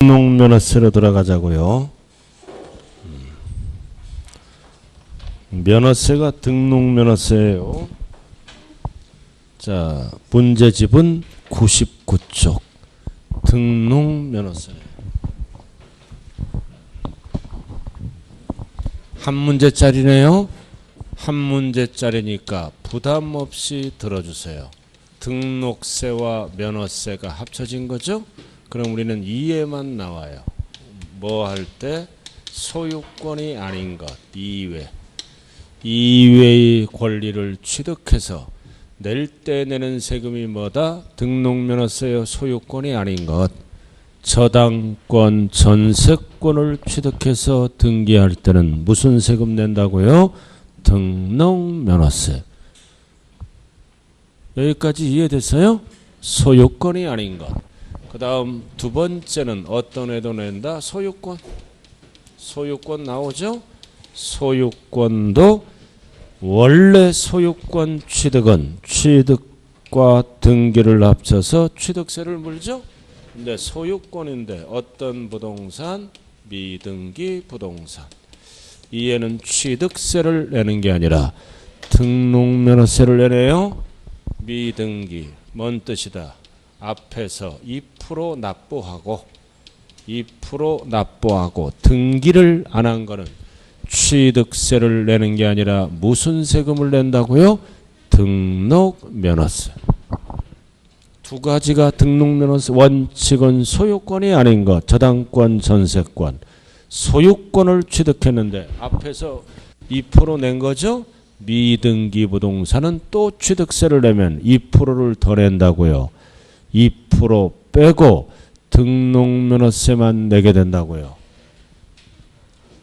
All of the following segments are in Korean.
등록면허세로 들어가자고요. 면허세가 등록면허세예요. 자, 문제집은 99쪽 등록면허세. 한 문제짜리네요. 한 문제짜리니까 부담 없이 들어주세요. 등록세와 면허세가 합쳐진 거죠? 그럼 우리는 이해만 나와요. 뭐 할 때? 소유권이 아닌 것, 이외. 이외의 권리를 취득해서 낼 때 내는 세금이 뭐다? 등록면허세요. 소유권이 아닌 것. 저당권, 전세권을 취득해서 등기할 때는 무슨 세금 낸다고요? 등록면허세. 여기까지 이해됐어요? 소유권이 아닌 것. 그 다음 두 번째는 어떤 애도 낸다? 소유권. 소유권 나오죠? 소유권도 원래 소유권 취득은 취득과 등기를 합쳐서 취득세를 물죠? 근데 소유권인데 어떤 부동산? 미등기 부동산. 이에는 취득세를 내는 게 아니라 등록면허세를 내네요. 미등기. 뭔 뜻이다? 앞에서 2% 납부하고 2% 납부하고 등기를 안 한 거는 취득세를 내는 게 아니라 무슨 세금을 낸다고요? 등록면허세. 두 가지가 등록면허세. 원칙은 소유권이 아닌 것, 저당권, 전세권. 소유권을 취득했는데 앞에서 2% 낸 거죠? 미등기 부동산은 또 취득세를 내면 2%를 더 낸다고요. 2% 빼고 등록면허세만 내게 된다고요.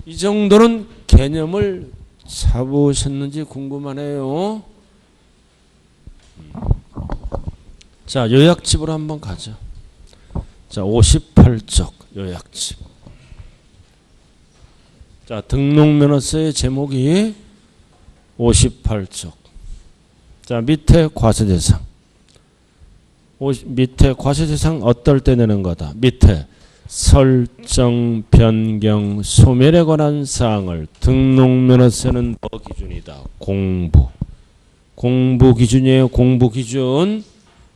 이 정도는 개념을 잡으셨는지 궁금하네요. 자, 요약집으로 한번 가죠. 자, 58쪽 요약집. 자, 등록면허세의 제목이 58쪽. 자, 밑에 과세대상. 밑에 과세대상 어떨 때 내는 거다. 밑에 설정, 변경, 소멸에 관한 사항을 등록면허세는 뭐 기준이다. 공부. 공부 기준이에요. 공부 기준.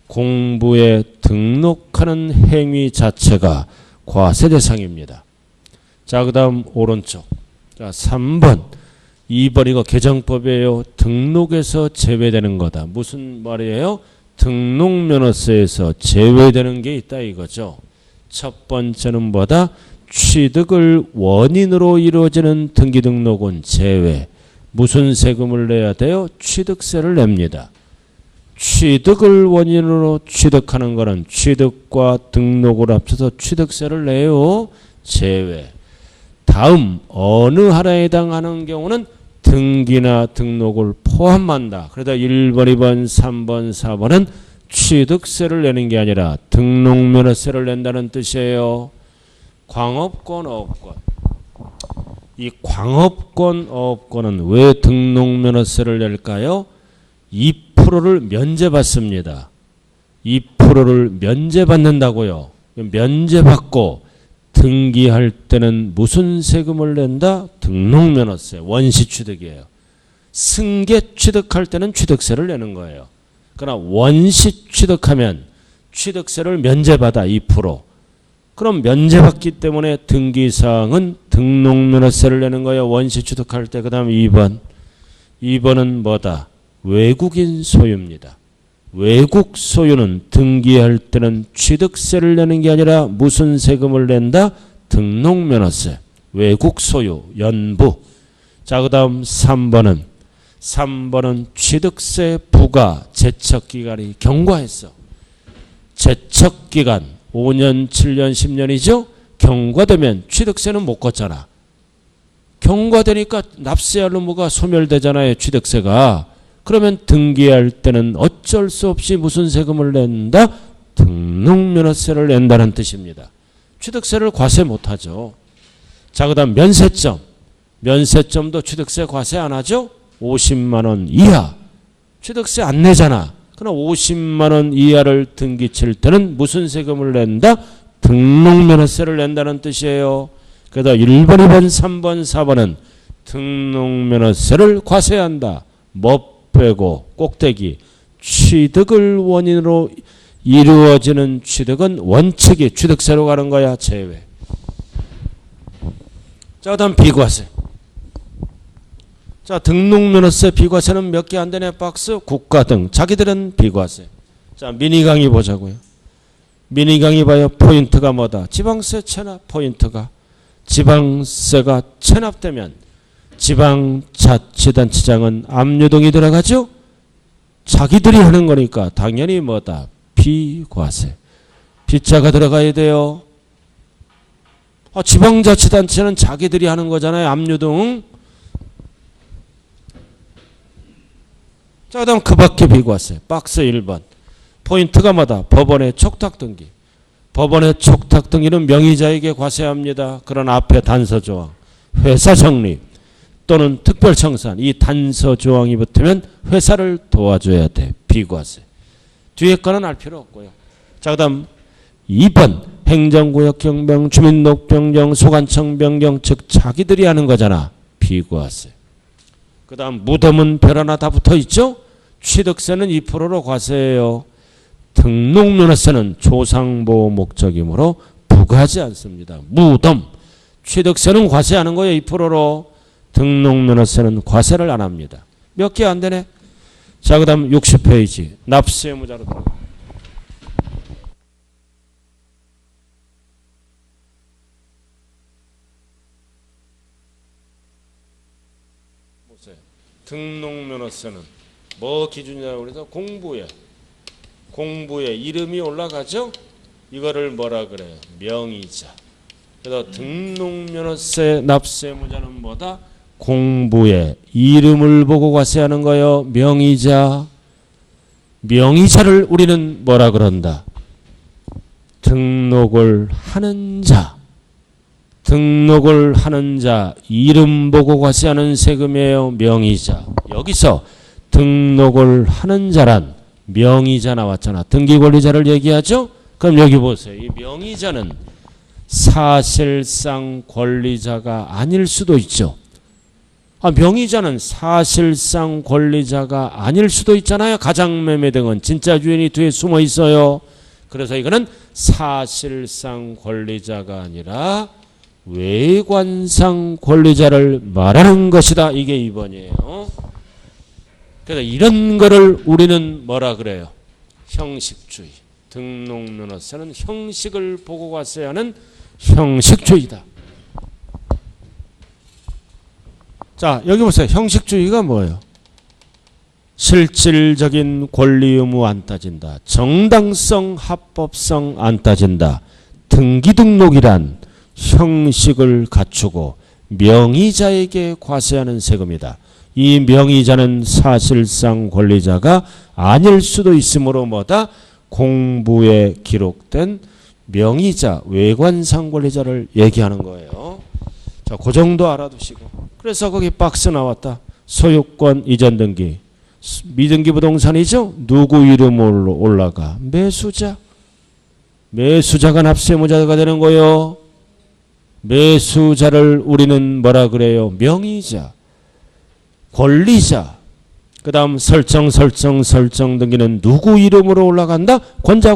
공부에 등록하는 행위 자체가 과세대상입니다. 자, 그 다음 오른쪽. 자, 3번. 2번 이거 개정법이에요. 등록에서 제외되는 거다. 무슨 말이에요? 등록면허세에서 제외되는 게 있다 이거죠. 첫 번째는 뭐다? 취득을 원인으로 이루어지는 등기등록은 제외. 무슨 세금을 내야 돼요? 취득세를 냅니다. 취득을 원인으로 취득하는 거는 취득과 등록을 합쳐서 취득세를 내요. 제외. 다음 어느 하나에 해당하는 경우는 등기나 등록을 포함한다. 그러다 1번, 2번, 3번, 4번은 취득세를 내는 게 아니라 등록면허세를 낸다는 뜻이에요. 광업권, 어업권. 이 광업권, 어업권은 왜 등록면허세를 낼까요? 2%를 면제받습니다. 2%를 면제받는다고요. 면제받고 등기할 때는 무슨 세금을 낸다? 등록면허세. 원시취득이에요. 승계 취득할 때는 취득세를 내는 거예요. 그러나 원시취득하면 취득세를 면제받아 2%. 그럼 면제받기 때문에 등기사항은 등록면허세를 내는 거예요. 원시취득할 때. 그 다음 2번. 2번은 뭐다? 외국인 소유입니다. 외국 소유는 등기할 때는 취득세를 내는 게 아니라 무슨 세금을 낸다? 등록면허세. 외국 소유, 연부. 자, 그 다음 3번은 취득세 부과 제척기간이 경과했어. 제척기간 5년, 7년, 10년이죠? 경과되면 취득세는 못 걷잖아. 경과되니까 납세할 의무가 소멸되잖아요. 취득세가. 그러면 등기할 때는 어쩔 수 없이 무슨 세금을 낸다? 등록면허세를 낸다는 뜻입니다. 취득세를 과세 못하죠. 자, 그 다음 면세점. 면세점도 취득세 과세 안 하죠? 50만 원 이하. 취득세 안 내잖아. 그러나 50만 원 이하를 등기 칠 때는 무슨 세금을 낸다? 등록면허세를 낸다는 뜻이에요. 그래서 1번, 2번, 3번, 4번은 등록면허세를 과세한다. 뭐 빼고 꼭대기 취득을 원인으로 이루어지는 취득은 원칙이 취득세로 가는 거야. 제외. 자, 그다음 비과세. 자, 등록면허세 비과세는 몇 개 안 되네. 박스. 국가 등. 자기들은 비과세. 자, 미니 강의 보자고요. 미니 강의 봐요. 포인트가 뭐다? 지방세 체납 포인트가. 지방세가 체납되면 지방자치단체장은 압류동이 들어가죠? 자기들이 하는 거니까 당연히 뭐다? 비과세. 비자가 들어가야 돼요. 지방자치단체는 자기들이 하는 거잖아요. 압류동. 자, 그 다음 그 밖에 비과세. 박스 1번. 포인트가 뭐다? 법원의 촉탁등기. 법원의 촉탁등기는 명의자에게 과세합니다. 그런 앞에 단서조항. 회사 성립 또는 특별청산. 이 단서조항이 붙으면 회사를 도와줘야 돼. 비과세. 뒤에 거는 알 필요 없고요. 자, 그 다음 2번. 행정구역 경병, 주민등록 변경, 소관청 변경. 즉 자기들이 하는 거잖아. 비과세. 그 다음 무덤은 별 하나 다 붙어있죠? 취득세는 2%로 과세해요. 등록면허세는 조상보호 목적이므로 부과하지 않습니다. 무덤. 취득세는 과세하는 거예요. 2%로. 등록면허세는 과세를 안 합니다. 몇 개 안 되네. 자, 그 다음 60페이지. 납세의무자로 들어가. 보세요. 등록면허세는 뭐 기준이라고 그래서 공부에 이름이 올라가죠? 이거를 뭐라 그래요? 명의자. 그래서 등록면허세 납세의무자는 뭐다? 공부에 이름을 보고 과세하는 거요. 명의자. 명의자를 우리는 뭐라 그런다? 등록을 하는 자. 등록을 하는 자. 이름 보고 과세하는 세금이에요. 명의자. 여기서 등록을 하는 자란 명의자 나왔잖아. 등기권리자를 얘기하죠? 그럼 여기 보세요. 이 명의자는 사실상 권리자가 아닐 수도 있죠. 명의자는 사실상 권리자가 아닐 수도 있잖아요. 가장매매 등은 진짜 주인이 뒤에 숨어 있어요. 그래서 이거는 사실상 권리자가 아니라 외관상 권리자를 말하는 것이다. 이게 2번이에요. 그래서 이런 거를 우리는 뭐라 그래요? 형식주의. 등록면허세는 형식을 보고 과세하는 형식주의다. 자, 여기 보세요. 형식주의가 뭐예요? 실질적인 권리 의무 안 따진다. 정당성, 합법성 안 따진다. 등기 등록이란 형식을 갖추고 명의자에게 과세하는 세금이다. 이 명의자는 사실상 권리자가 아닐 수도 있으므로 뭐다? 공부에 기록된 명의자, 외관상 권리자를 얘기하는 거예요. 자, 그 정도 알아두시고. 그래서 거기 박스 나왔다. 소유권 이전 등기. 미등기 부동산이죠? 누구 이름으로 올라가? 매수자. 매수자가 납세의무자가 되는 거예요. 매수자를 우리는 뭐라 그래요? 명의자. 권리자. 그 다음 설정 등기는 누구 이름으로 올라간다? 권자.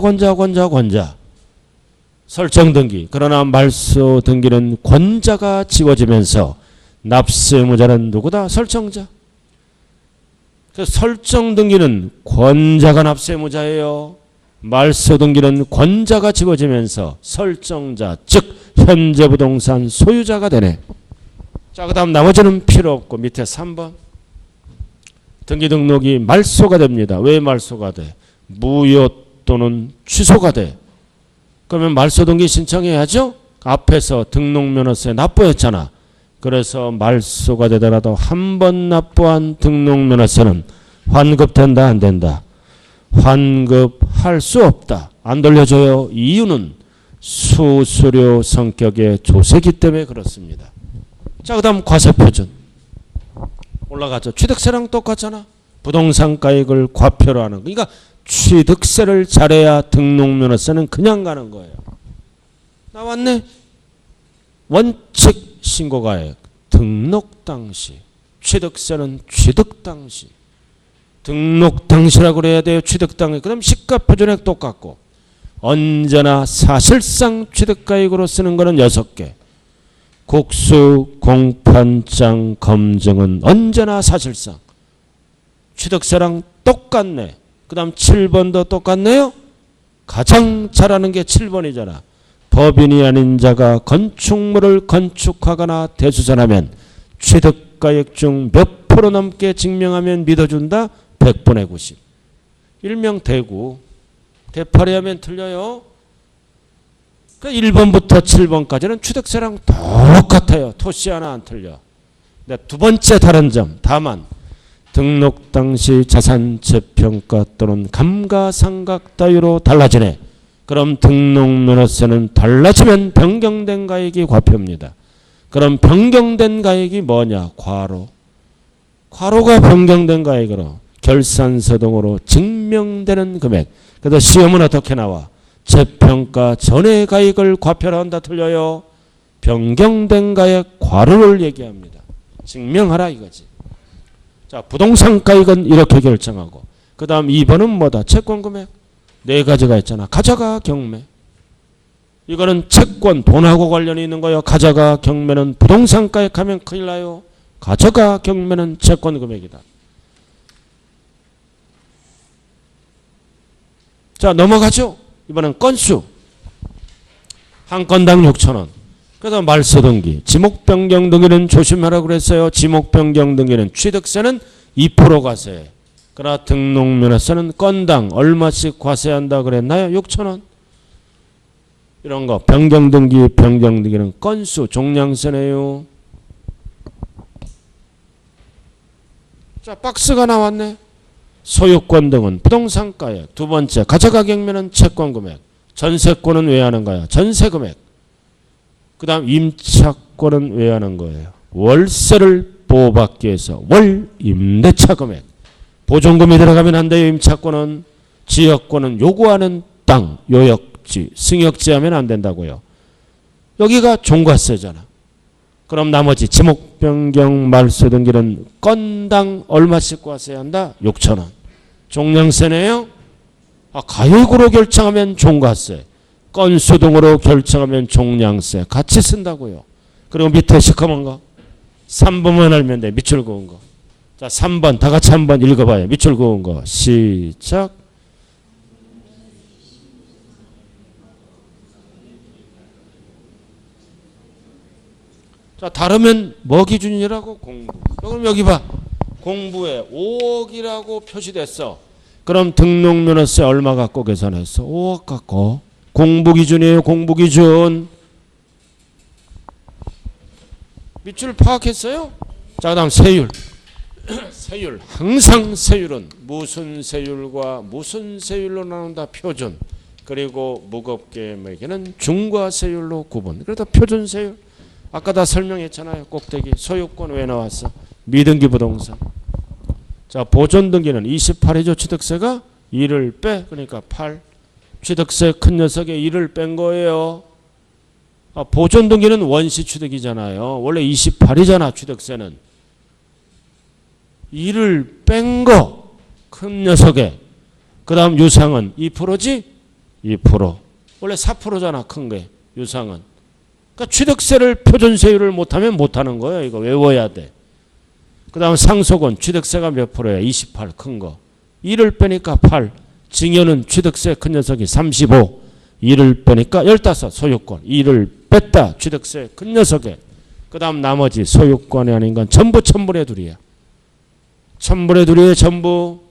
설정 등기. 그러나 말소 등기는 권자가 지워지면서 납세의무자는 누구다? 설정자. 그래서 설정 등기는 권자가 납세의무자예요. 말소 등기는 권자가 지워지면서 설정자, 즉 현재 부동산 소유자가 되네. 자, 그 다음 나머지는 필요 없고 밑에 3번. 등기 등록이 말소가 됩니다. 왜 말소가 돼? 무효 또는 취소가 돼. 그러면 말소 등기 신청해야죠? 앞에서 등록면허세 납부했잖아. 그래서 말소가 되더라도 한 번 납부한 등록면허세는 환급된다, 안 된다? 환급할 수 없다. 안 돌려줘요. 이유는 수수료 성격의 조세기 때문에 그렇습니다. 자, 그 다음 과세표준. 올라가죠. 취득세랑 똑같잖아. 부동산가액을 과표로 하는 거. 그러니까 취득세를 잘해야 등록면허세는 그냥 가는 거예요. 나왔네. 원칙 신고가액 등록 당시, 취득세는 취득 당시. 등록 당시라고 그래야 돼요. 취득 당시. 그럼 시가 표준액 똑같고 언제나 사실상 취득가액으로 쓰는 거는 6개. 국수 공판장 검증은 언제나 사실상 취득세랑 똑같네. 그 다음 7번도 똑같네요. 가장 잘하는 게 7번이잖아. 법인이 아닌 자가 건축물을 건축하거나 대수선하면 취득가액 중 몇 프로 넘게 증명하면 믿어준다. 100분의 90. 일명 대구. 대파리 하면 틀려요. 그러니까 1번부터 7번까지는 취득세랑 똑같아요. 토시 하나 안 틀려. 근데 두 번째 다른 점. 다만 등록 당시 자산 재평가 또는 감가상각 따위로 달라지네. 그럼 등록면허세는 달라지면 변경된 가액이 과표입니다. 그럼 변경된 가액이 뭐냐? 과로. 과로가 변경된 가액으로 결산서 등으로 증명되는 금액. 그래서 시험은 어떻게 나와? 재평가 전의 가액을 과표로 한다. 틀려요. 변경된 가액 과로를 얘기합니다. 증명하라 이거지. 자, 부동산 가액은 이렇게 결정하고 그 다음 2번은 뭐다? 채권금액. 네 가지가 있잖아. 가져가 경매. 이거는 채권 돈하고 관련이 있는 거예요. 가져가 경매는 부동산 가액하면 큰일 나요. 가져가 경매는 채권금액이다. 자, 넘어가죠. 이번엔 건수. 한 건당 6,000원. 그래서 말소 등기, 지목 변경 등기는 조심하라고 그랬어요. 지목 변경 등기는 취득세는 2% 과세. 그러나 등록면허세는 건당 얼마씩 과세한다 그랬나요? 6,000원. 이런 거 변경 등기, 변경 등기는 건수, 종량세네요. 자, 박스가 나왔네. 소유권 등은 부동산가액. 두 번째, 가져가 경매는 채권금액. 전세권은 왜 하는 거야? 전세금액. 그 다음 임차권은 왜 하는 거예요? 월세를 보호받기 위해서 월 임대차 금액. 보존금이 들어가면 안 돼요. 임차권은. 지역권은 요구하는 땅, 요역지, 승역지 하면 안 된다고요. 여기가 종과세잖아. 그럼 나머지 지목 변경 말소 등기는 건당 얼마씩 과세한다? 6,000원. 종량세네요. 가액으로 결정하면 종과세. 건수 등으로 결정하면 종량세. 같이 쓴다고요. 그리고 밑에 시커먼 거. 3번만 알면 돼. 밑줄 그은 거. 자, 3번 다 같이 한번 읽어봐요. 밑줄 그은 거. 시작. 자, 다르면 뭐 기준이라고? 공부. 그럼 여기 봐. 공부에 5억이라고 표시됐어. 그럼 등록면허세 얼마 갖고 계산했어? 5억 갖고. 공부 기준이에요. 공부 기준. 밑줄 파악했어요? 자, 그 다음 세율. 세율. 항상 세율은 무슨 세율과 무슨 세율로 나눈다. 표준. 그리고 무겁게 매기는 중과세율로 구분. 그래서 표준 세율. 아까 다 설명했잖아요. 꼭대기. 소유권 왜 나왔어? 미등기 부동산. 자, 보존등기는 28이죠. 취득세가 2를 빼. 그러니까 8. 취득세 큰 녀석에 2를 뺀 거예요. 보존등기는 원시취득이잖아요. 원래 28이잖아. 취득세는. 2를 뺀 거. 큰 녀석에. 그 다음 유상은 2%지? 2%. 원래 4%잖아. 큰 게. 유상은. 그러니까 취득세를 표준세율을 못하면 못하는 거예요. 이거 외워야 돼. 그 다음 상속은 취득세가 몇 프로야? 28 큰 거. 2를 빼니까 8. 증여는 취득세 큰 녀석이 35. 2를 빼니까 15. 소유권. 2를 뺐다. 취득세 큰 녀석에. 그 다음 나머지 소유권이 아닌 건 전부 천분의 둘이야. 천분의 둘이에요. 전부.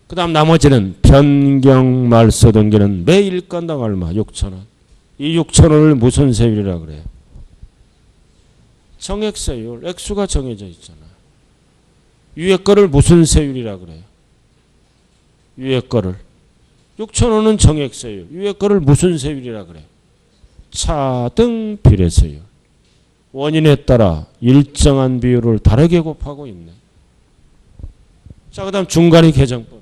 그 다음 나머지는 변경 말소 등기는 매일 건당 얼마? 6,000원. 이 6,000원을 무슨 세율이라 그래요? 정액세율. 액수가 정해져 있잖아. 위에 거를 무슨 세율이라 그래요? 위에 거를. 6,000원은 정액세율. 위에 거를 무슨 세율이라 그래요? 차등 비례세율. 원인에 따라 일정한 비율을 다르게 곱하고 있네. 자, 그 다음 중간이 개정법.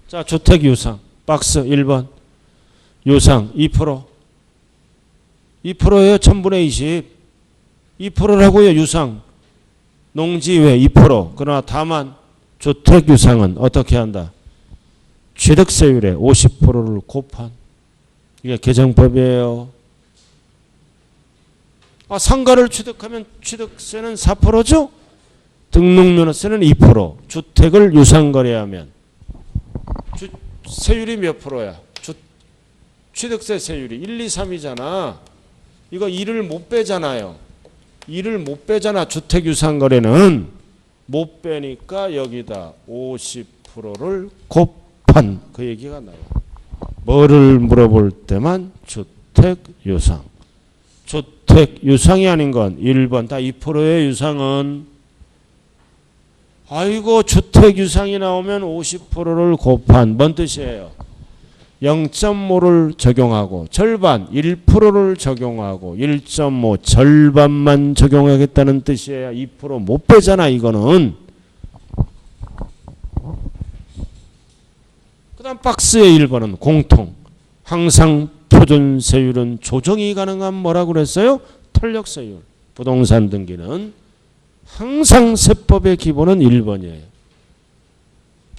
자, 주택 유상. 박스 1번. 유상 2%. 2%예요. 1000분의 20. 2%라고요. 유상. 농지외 2%. 그러나 다만 주택 유상은 어떻게 한다? 취득세율의 50%를 곱한. 이게 개정법이에요. 상가를 취득하면 취득세는 4%죠? 등록면허세는 2%. 주택을 유상거래하면 세율이 몇 프로야? 취득세 세율이 1, 2, 3이잖아. 이거 2를 못 빼잖아요. 2를 못 빼잖아. 주택 유상거래는 못 빼니까 여기다 50%를 곱한 그 얘기가 나와. 뭐를 물어볼 때만 주택 유상. 주택 유상이 아닌 건 1번 다 2%의 유상은 아이고 주택 유상이 나오면 50%를 곱한 뭔 뜻이에요? 0.5를 적용하고 절반 1%를 적용하고 1.5 절반만 적용하겠다는 뜻이에요. 2%못 빼잖아 이거는. 그 다음 박스의 1번은 공통. 항상 표준세율은 조정이 가능한 뭐라고 그랬어요? 탄력세율. 부동산 등기는 항상 세법의 기본은 1번이에요.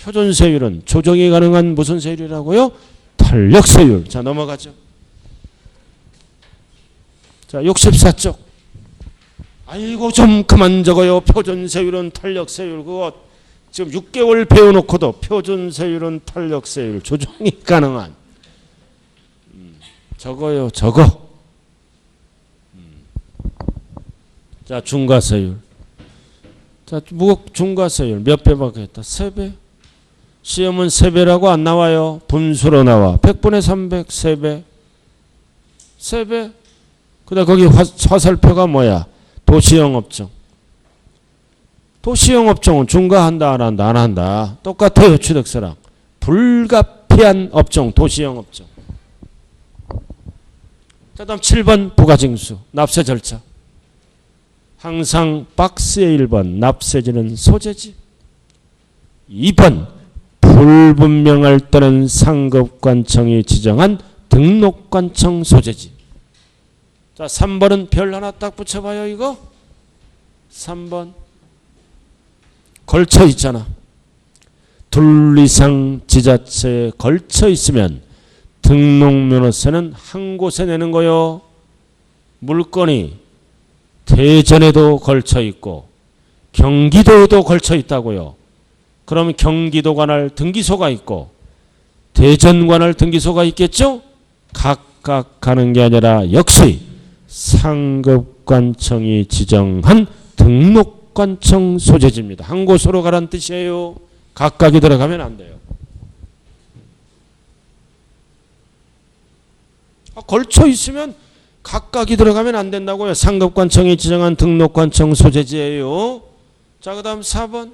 표준세율은 조정이 가능한 무슨 세율이라고요? 탄력세율. 자, 넘어가죠. 자, 64쪽. 아이고 좀 그만 적어요. 표준세율은 탄력세율. 그거 지금 6개월 배워놓고도 표준세율은 탄력세율. 조정이 가능한. 적어요. 적어. 자, 중과세율. 자, 중과세율 몇 배밖에 했다? 3배. 시험은 3배라고 안 나와요. 분수로 나와. 100분의 300 3배. 3배. 그 다음 거기 화살표가 뭐야? 도시형 업종. 도시형 업종은 중과한다 안 한다? 안 한다. 똑같아요. 취득세랑. 불가피한 업종. 도시형 업종. 자, 다음 7번 부가징수. 납세 절차. 항상 박스의 1번 납세지는 소재지. 2번 불분명할 때는 상급관청이 지정한 등록관청 소재지. 자, 3번은 별 하나 딱 붙여봐요. 이거 3번 걸쳐 있잖아. 둘 이상 지자체에 걸쳐 있으면 등록면허세는 한 곳에 내는 거요. 물건이 대전에도 걸쳐 있고 경기도에도 걸쳐 있다고요. 그럼 경기도 관할 등기소가 있고 대전 관할 등기소가 있겠죠? 각각 가는 게 아니라 역시 상급관청이 지정한 등록관청 소재지입니다. 한 곳으로 가란 뜻이에요. 각각이 들어가면 안 돼요. 걸쳐 있으면 각각이 들어가면 안 된다고요. 상급관청이 지정한 등록관청 소재지예요. 자, 그 다음 4번.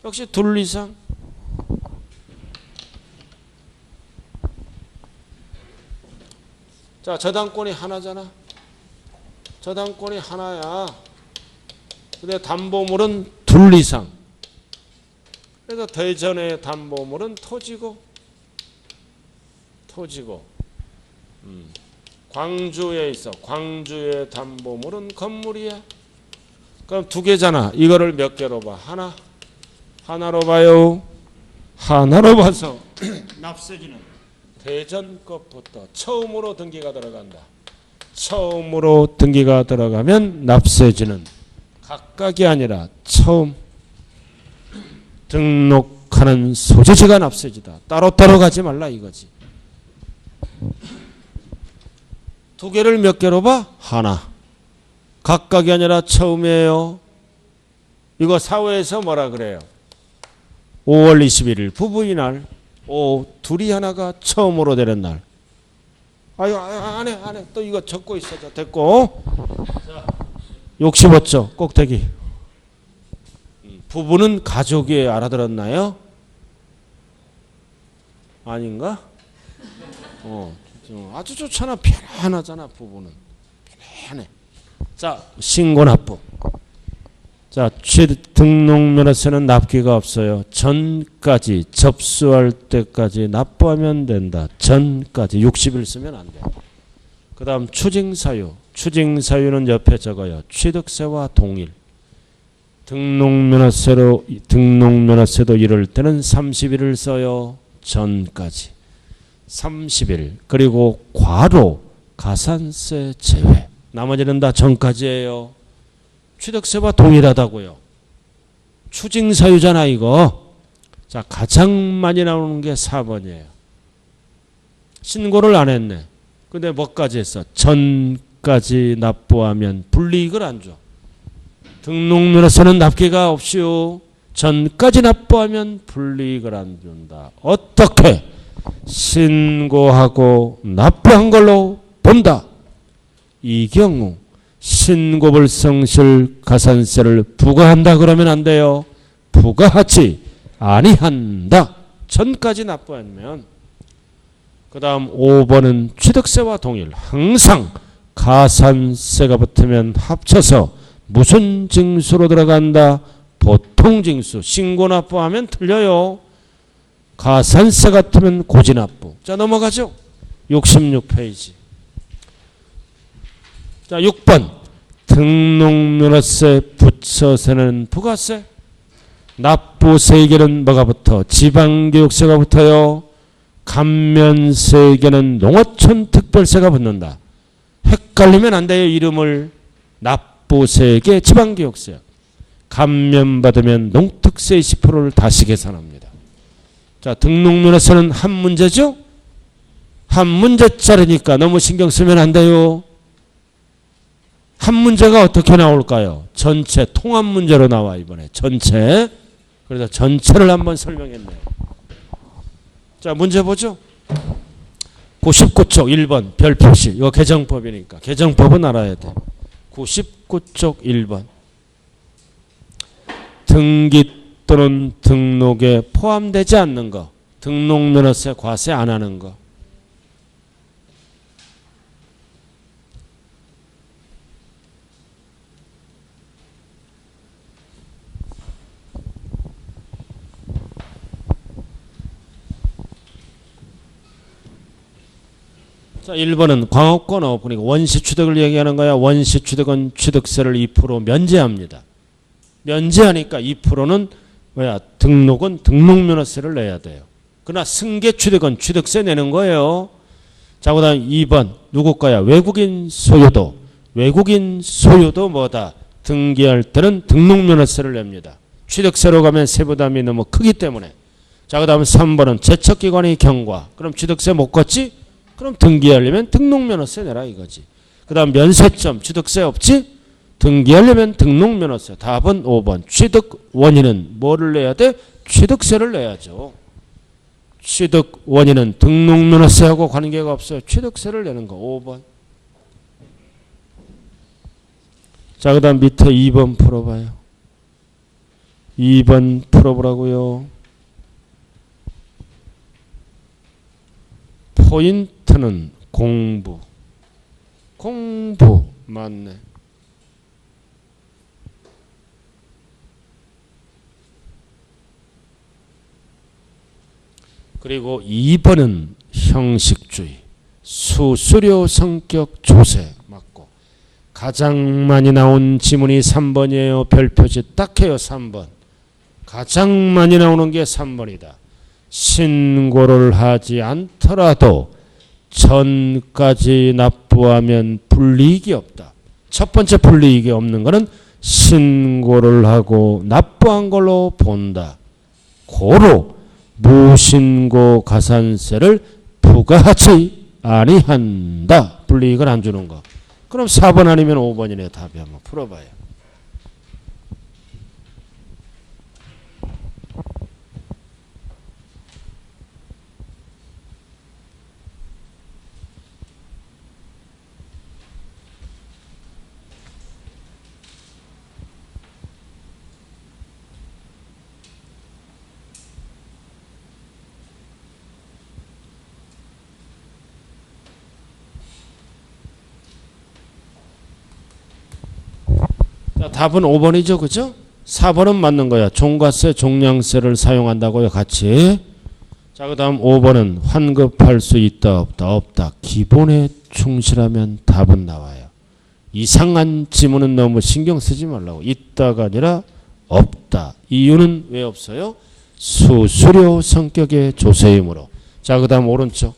역시 둘 이상. 자, 저당권이 하나잖아. 저당권이 하나야. 근데 담보물은 둘 이상. 그래서 대전의 담보물은 토지고 광주에 있어. 광주의 담보물은 건물이야. 그럼 두 개잖아. 이거를 몇 개로 봐? 하나. 하나로 봐요. 하나로 봐서 납세지는 대전 것부터 처음으로 등기가 들어간다. 처음으로 등기가 들어가면 납세지는 각각이 아니라 처음 등록하는 소재지가 납세지다. 따로따로 가지 말라 이거지. 두 개를 몇 개로 봐? 하나. 각각이 아니라 처음이에요. 이거 사회에서 뭐라 그래요? 5월 21일 부부의 날. 둘이 하나가 처음으로 되는 날. 아유, 안 해. 또 이거 적고 있어. 자, 됐고. 자, 65쪽 꼭대기. 부부는 가족이 알아들었나요? 아닌가? 아주 좋잖아. 편안하잖아. 부부는 편안해. 자, 신고납부. 자, 등록면허세는 납기가 없어요. 전까지 접수할 때까지 납부하면 된다. 전까지 60일 쓰면 안 돼. 그 다음 추징사유. 추징사유는 옆에 적어요. 취득세와 동일. 등록면허세도 이럴 때는 30일을 써요. 전까지. 30일. 그리고 과로 가산세 제외. 나머지는 다 전까지예요. 취득세와 동일하다고요. 추징사유잖아 이거. 자, 가장 많이 나오는 게 4번이에요. 신고를 안 했네. 근데 뭐까지 했어? 전까지 납부하면 불이익을 안 줘. 등록면허세는 납기가 없이요. 전까지 납부하면 불이익을 안 준다. 어떻게? 신고하고 납부한 걸로 본다. 이 경우 신고불성실 가산세를 부과한다 그러면 안 돼요. 부과하지 아니한다. 전까지 납부하면. 그 다음 5번은 취득세와 동일. 항상 가산세가 붙으면 합쳐서 무슨 징수로 들어간다? 보통징수. 신고 납부하면 틀려요. 가산세 같으면 고지납부. 자, 넘어가죠. 66페이지. 자, 6번. 등록면허세, 부처세는 부가세. 납부세계는 뭐가 붙어? 지방교육세가 붙어요. 감면세계는 농어촌 특별세가 붙는다. 헷갈리면 안 돼요. 이름을. 납부세계 지방교육세. 감면받으면 농특세 20%를 다시 계산합니다. 자, 등록면허세는 한 문제죠? 한 문제짜리니까 너무 신경 쓰면 안 돼요. 한 문제가 어떻게 나올까요? 전체 통합 문제로 나와 이번에. 전체. 그래서 전체를 한번 설명했네요. 자, 문제 보죠. 99쪽 1번 별표시. 이거 개정법이니까. 개정법은 알아야 돼. 99쪽 1번. 등기 또는 등록에 포함되지 않는 거. 등록면허세 과세 안 하는 거. 자, 1번은 광업권 어업권이고 원시취득을 얘기하는 거야. 원시취득은 취득세를 2% 면제합니다. 면제하니까 2%는 뭐야? 등록은 등록면허세를 내야 돼요. 그러나 승계취득은 취득세 내는 거예요. 자, 그 다음 2번 누구 거야? 외국인 소유도. 외국인 소유도 뭐다? 등기할 때는 등록면허세를 냅니다. 취득세로 가면 세부담이 너무 크기 때문에. 자, 그 다음 3번은 제척기관이 경과. 그럼 취득세 못 걷지? 그럼 등기하려면 등록면허세 내라 이거지. 그 다음 면세점 취득세 없지? 등기하려면 등록면허세. 답은 5번. 취득 원인은 뭐를 내야 돼? 취득세를 내야죠. 취득 원인은 등록면허세하고 관계가 없어요. 취득세를 내는 거. 5번. 자, 그 다음 밑에 2번 풀어봐요. 2번 풀어보라고요. 포인트는 공부. 공부 맞네. 그리고 2번은 형식주의. 수수료 성격 조세 맞고. 가장 많이 나온 지문이 3번이에요. 별표시 딱 해요. 3번. 가장 많이 나오는 게 3번이다. 신고를 하지 않더라도 전까지 납부하면 불이익이 없다. 첫 번째 불이익이 없는 것은 신고를 하고 납부한 걸로 본다. 고로 무신고 가산세를 부과하지 아니한다. 불이익을 안 주는 거. 그럼 4번 아니면 5번이네. 답이 한번 풀어봐요. 자, 답은 5번이죠. 그죠? 4번은 맞는 거야. 종가세, 종량세를 사용한다고요. 같이. 자, 그 다음 5번은 환급할 수 있다 없다. 없다. 기본에 충실하면 답은 나와요. 이상한 지문은 너무 신경 쓰지 말라고. 있다가 아니라 없다. 이유는 왜 없어요? 수수료 성격의 조세이므로. 자, 그 다음 오른쪽.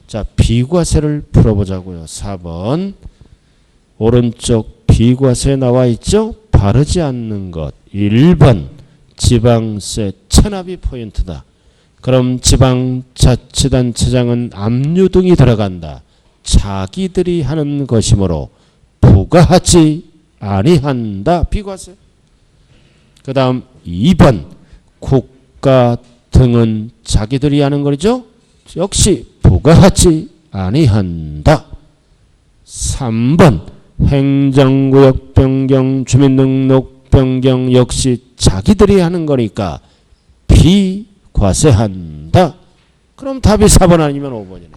자, 비과세를 풀어보자고요. 4번. 오른쪽 비과세 나와 있죠? 바르지 않는 것. 1번 지방세 체납이 포인트다. 그럼 지방자치단체장은 압류 등이 들어간다. 자기들이 하는 것이므로 부과하지 아니한다. 비과세. 그 다음 2번 국가 등은 자기들이 하는 거죠. 역시 부과하지 아니한다. 3번 행정구역 변경, 주민등록 변경 역시 자기들이 하는 거니까 비과세한다. 그럼 답이 4번 아니면 5번이네.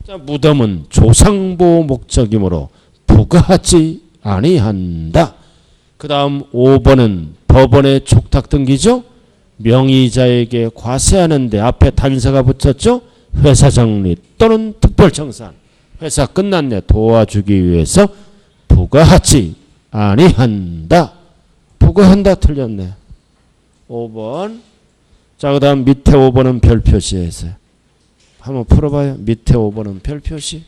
자, 무덤은 조상보호 목적이므로 부과하지 아니한다. 그 다음 5번은 법원의 촉탁 등기죠. 명의자에게 과세하는데 앞에 단서가 붙었죠. 회사 정리 또는 특별청산. 회사 끝났네. 도와주기 위해서 부과하지 아니한다. 부과한다 틀렸네. 5번. 자, 그 다음 밑에 5번은 별 표시해서 한번 풀어봐요. 밑에 5번은 별 표시.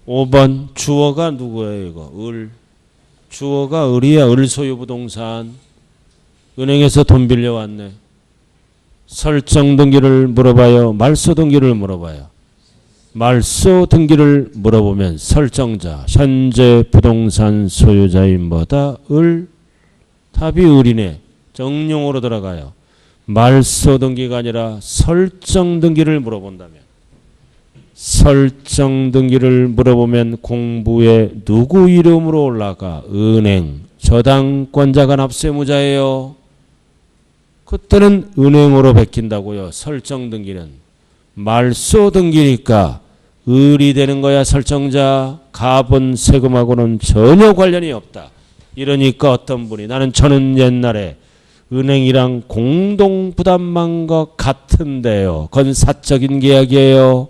5번 주어가 누구예요? 이거 을. 주어가 을이야. 을 소유 부동산. 은행에서 돈 빌려왔네. 설정 등기를 물어봐요. 말소 등기를 물어봐요. 말소 등기를 물어보면 설정자 현재 부동산 소유자인 뭐다? 을. 답이 을이네. 정용으로 들어가요. 말소 등기가 아니라 설정 등기를 물어본다면, 설정 등기를 물어보면 공부에 누구 이름으로 올라가? 은행. 저당권자가 납세무자예요. 그때는 은행으로 베낀다고요. 설정 등기는. 말소 등기니까 을이 되는 거야. 설정자. 가분 세금하고는 전혀 관련이 없다. 이러니까 어떤 분이 저는 옛날에 은행이랑 공동 부담한 것 같은데요. 그건 사적인 계약이에요.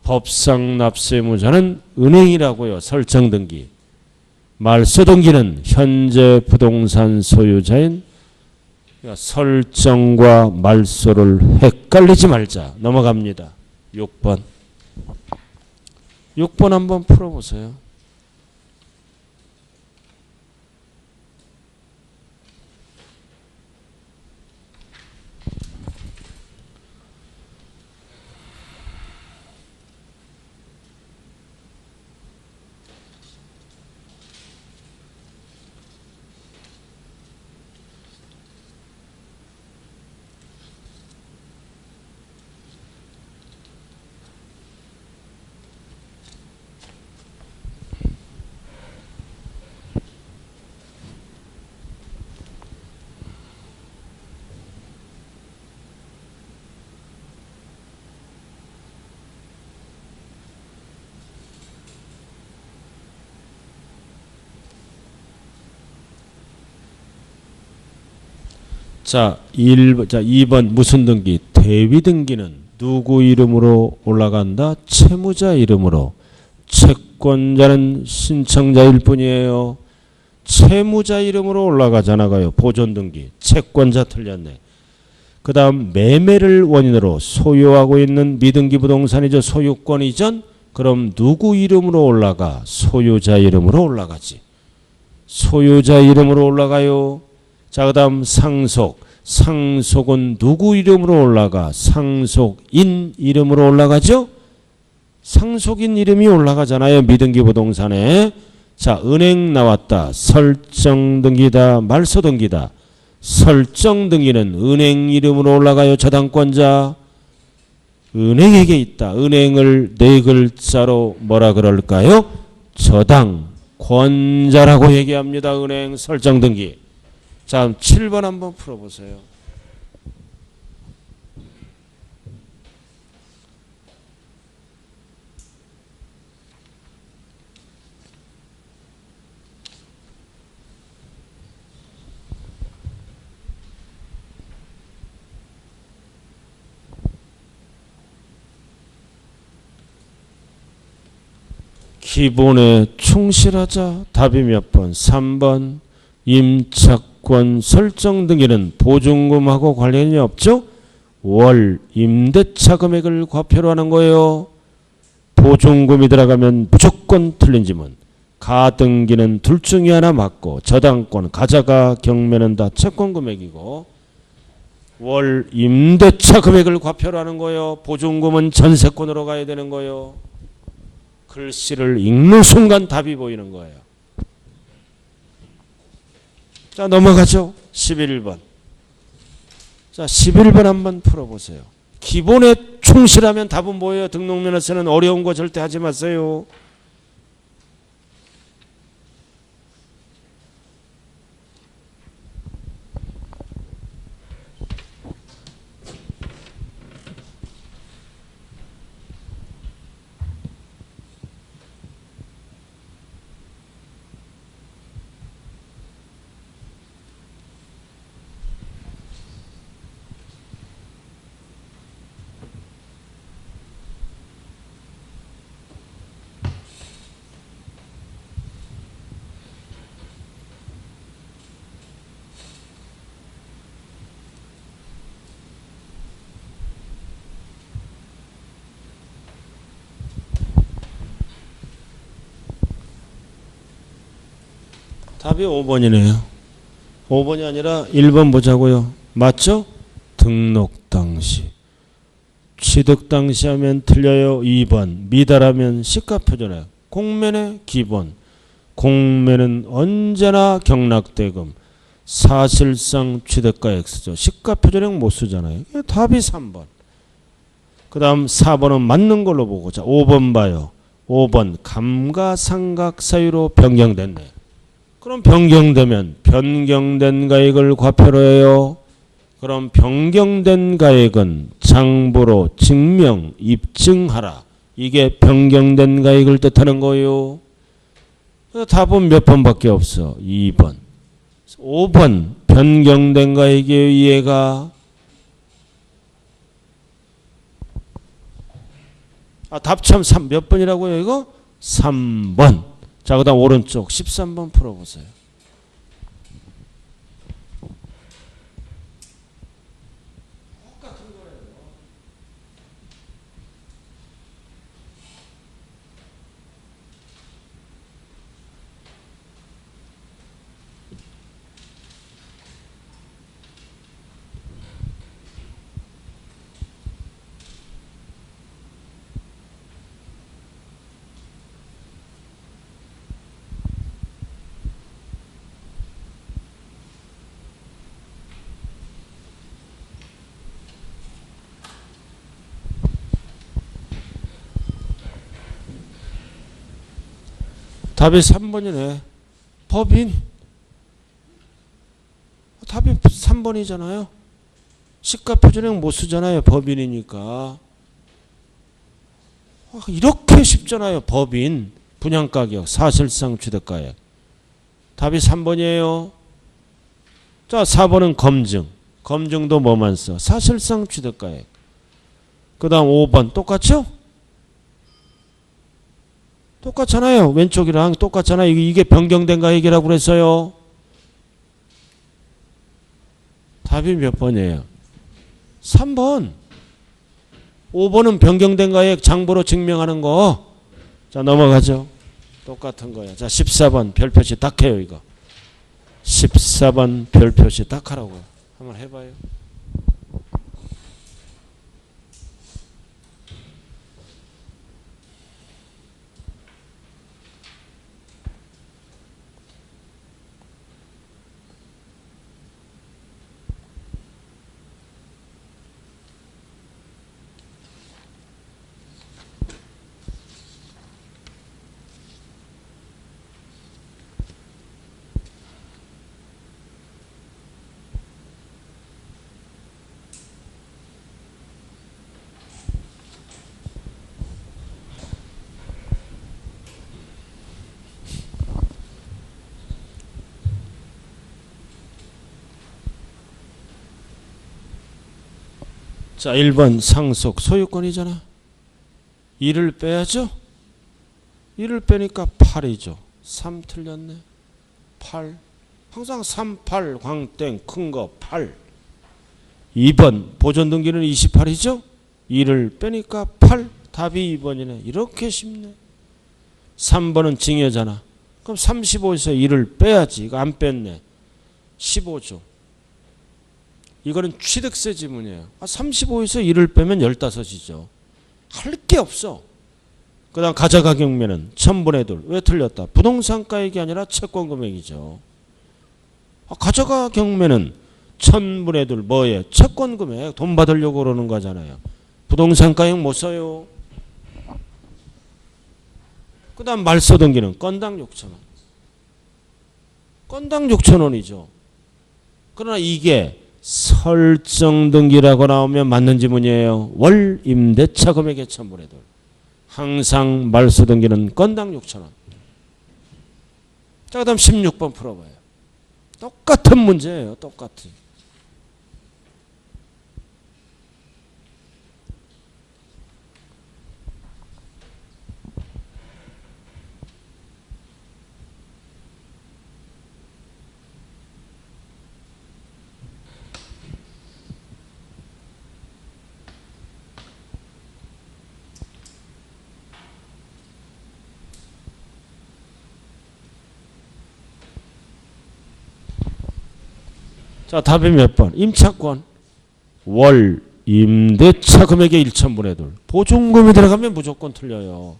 법상 납세무자는 은행이라고요. 설정 등기. 말소 등기는 현재 부동산 소유자인 설정과 말소를 헷갈리지 말자. 넘어갑니다. 6번. 6번 한번 풀어보세요. 자, 2번 무슨 등기? 대위 등기는 누구 이름으로 올라간다? 채무자 이름으로. 채권자는 신청자일 뿐이에요. 채무자 이름으로 올라가잖아요. 보존 등기. 채권자 틀렸네. 그 다음 매매를 원인으로 소유하고 있는 미등기 부동산이죠. 소유권 이전. 그럼 누구 이름으로 올라가? 소유자 이름으로 올라가지. 소유자 이름으로 올라가요. 자, 그 다음 상속. 상속은 누구 이름으로 올라가? 상속인 이름으로 올라가죠? 상속인 이름이 올라가잖아요. 미등기 부동산에. 자, 은행 나왔다. 설정 등기다. 말소 등기다. 설정 등기는 은행 이름으로 올라가요. 저당권자. 은행에게 있다. 은행을 네 글자로 뭐라 그럴까요? 저당권자라고 얘기합니다. 은행 설정 등기. 자, 7번 한번 풀어보세요. 기본에 충실하자. 답이 몇 번? 3번. 임차권 설정 등기는 보증금하고 관련이 없죠? 월 임대차 금액을 과표로 하는 거예요. 보증금이 들어가면 무조건 틀린 지문. 가등기는 둘 중에 하나 맞고, 저당권 가자가 경매는 다 채권 금액이고, 월 임대차 금액을 과표로 하는 거예요. 보증금은 전세권으로 가야 되는 거예요. 글씨를 읽는 순간 답이 보이는 거예요. 자, 넘어가죠. 11번. 자, 11번 한번 풀어보세요. 기본에 충실하면 답은 뭐예요? 등록면허서는 어려운 거 절대 하지 마세요. 답이 5번이네요. 5번이 아니라 1번 보자고요. 맞죠? 등록 당시. 취득 당시 하면 틀려요. 2번. 미달하면 시가표준액. 공매의 기본. 공매는 언제나 경락대금. 사실상 취득가액 쓰죠. 시가표준액 못 쓰잖아요. 답이 3번. 그 다음 4번은 맞는 걸로 보고. 자, 5번 봐요. 5번. 감가상각 사유로 변경됐네. 그럼 변경되면 변경된 가액을 과표로 해요. 그럼 변경된 가액은 장부로 증명, 입증하라. 이게 변경된 가액을 뜻하는 거예요. 답은 몇 번밖에 없어. 2번. 5번 변경된 가액이에요. 이해가. 답 참 몇 번이라고요 이거? 3번. 자, 그 다음 오른쪽 13번 풀어보세요. 답이 3번이네. 법인. 답이 3번이잖아요. 시가표준액 못 쓰잖아요. 법인이니까. 이렇게 쉽잖아요. 법인. 분양가격. 사실상 취득가액. 답이 3번이에요. 자, 4번은 검증. 검증도 뭐만 써? 사실상 취득가액. 그 다음 5번 똑같죠? 똑같잖아요. 왼쪽이랑 똑같잖아요. 이게 변경된 가액이라고 그랬어요. 답이 몇 번이에요? 3번. 5번은 변경된 가액 장부로 증명하는 거. 자, 넘어가죠. 똑같은 거야. 자, 14번 별표시 딱 해요. 이거 14번 별표시 딱 하라고. 한번 해봐요. 자, 1번 상속 소유권이잖아. 2를 빼야죠. 2를 빼니까 8이죠. 3 틀렸네. 8. 항상 3, 8, 광땡, 큰 거 8. 2번 보존등기는 28이죠. 2를 빼니까 8. 답이 2번이네. 이렇게 쉽네. 3번은 징여잖아. 그럼 35에서 2를 빼야지. 이거 안 뺐네. 15죠. 이거는 취득세 지문이에요. 35에서 2를 빼면 15이죠. 할 게 없어. 그 다음 가져가 경매는 1000분의 2. 왜 틀렸다? 부동산가액이 아니라 채권 금액이죠. 가져가 경매는 1000분의 2 뭐예요? 채권 금액. 돈 받으려고 그러는 거잖아요. 부동산가액 못 써요. 그 다음 말소등기는 건당 6,000원. 건당 6,000원이죠. 그러나 이게 설정등기라고 나오면 맞는 지문이에요. 월 임대차 금액의 1000분의 2. 항상 말소등기는 건당 6,000원. 자, 그 다음 16번 풀어봐요. 똑같은 문제예요. 똑같은. 자, 답이 몇 번? 임차권. 월 임대차 금액의 1,000분의 2. 보증금이 들어가면 무조건 틀려요.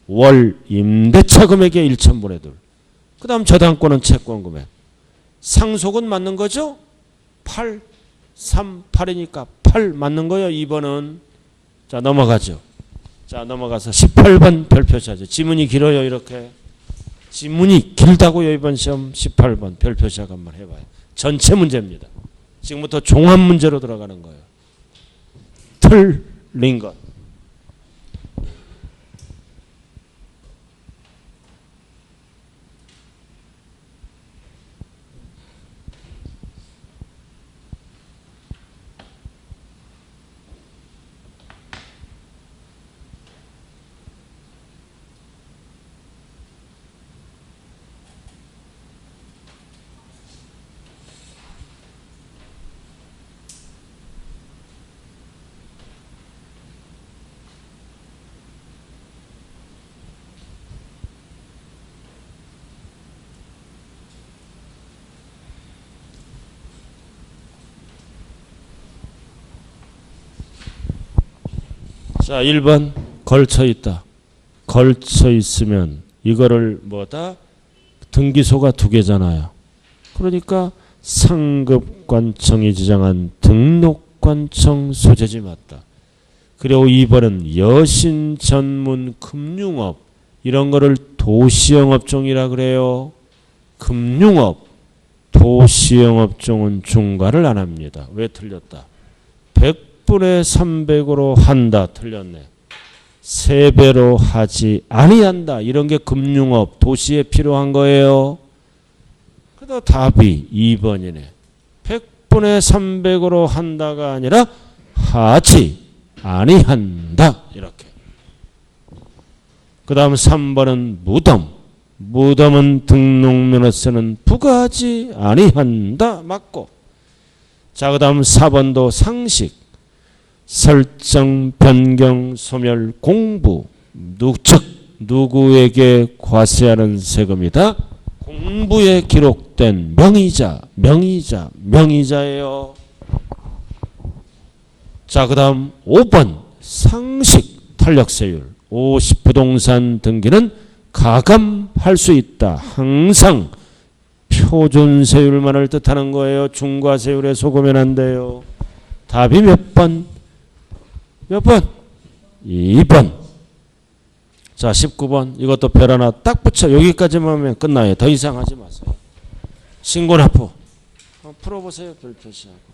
월 임대차 금액의 1,000분의 2. 그 다음 저당권은 채권 금액. 상속은 맞는 거죠? 8, 3, 8이니까 8 맞는 거예요. 2번은. 자, 넘어가죠. 자, 넘어가서 18번 별표시하죠. 지문이 길어요. 이렇게. 지문이 길다고요. 이번 시험 18번 별표시작 한번 해봐요. 전체 문제입니다. 지금부터 종합 문제로 들어가는 거예요. 틀린 것. 자, 1번 걸쳐 있다. 걸쳐 있으면 이거를 뭐다? 등기소가 2개잖아요. 그러니까 상급관청이 지정한 등록관청 소재지 맞다. 그리고 2번은 여신 전문 금융업 이런 거를 도시영업종이라 그래요. 금융업, 도시영업종은 중과를 안 합니다. 왜 틀렸다? 100분의 300으로 한다. 틀렸네. 3배로 하지 아니한다. 이런 게 금융업, 도시에 필요한 거예요. 그래도 답이 2번이네. 100분의 300으로 한다가 아니라 하지 아니한다. 이렇게. 그 다음 3번은 무덤. 무덤은 등록면허세는 부과하지 아니한다. 맞고. 자, 그 다음 4번도 상식. 설정, 변경, 소멸, 공부. 즉 누구에게 과세하는 세금이다? 공부에 기록된 명의자, 명의자, 명의자예요. 자, 그 다음 5번 상식 탄력세율. 50부동산 등기는 가감할 수 있다. 항상 표준세율만을 뜻하는 거예요. 중과세율에 속으면 안 돼요. 답이 몇 번? 몇 번? 2번. 자, 19번. 이것도 별 하나 딱 붙여. 여기까지만 하면 끝나요. 더 이상 하지 마세요. 신고납부. 풀어보세요. 별 표시하고.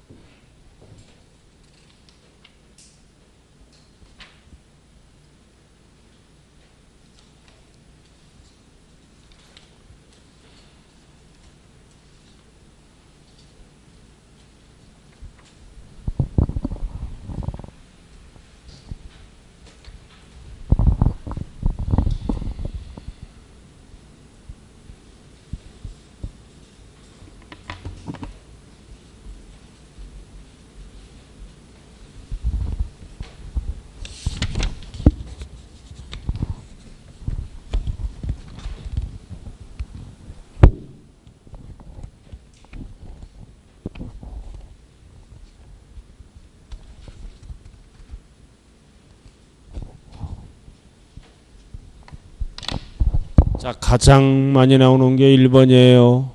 자, 가장 많이 나오는 게 1번이에요.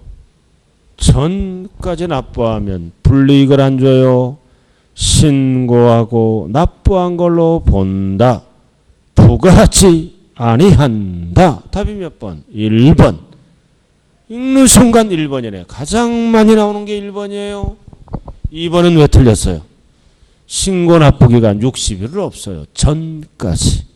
전까지 납부하면 불이익을 안 줘요. 신고하고 납부한 걸로 본다. 부과하지 아니한다. 답이 몇 번? 1번. 읽는 순간 1번이네. 가장 많이 나오는 게 1번이에요. 2번은 왜 틀렸어요? 신고 납부 기간 60일은 없어요. 전까지.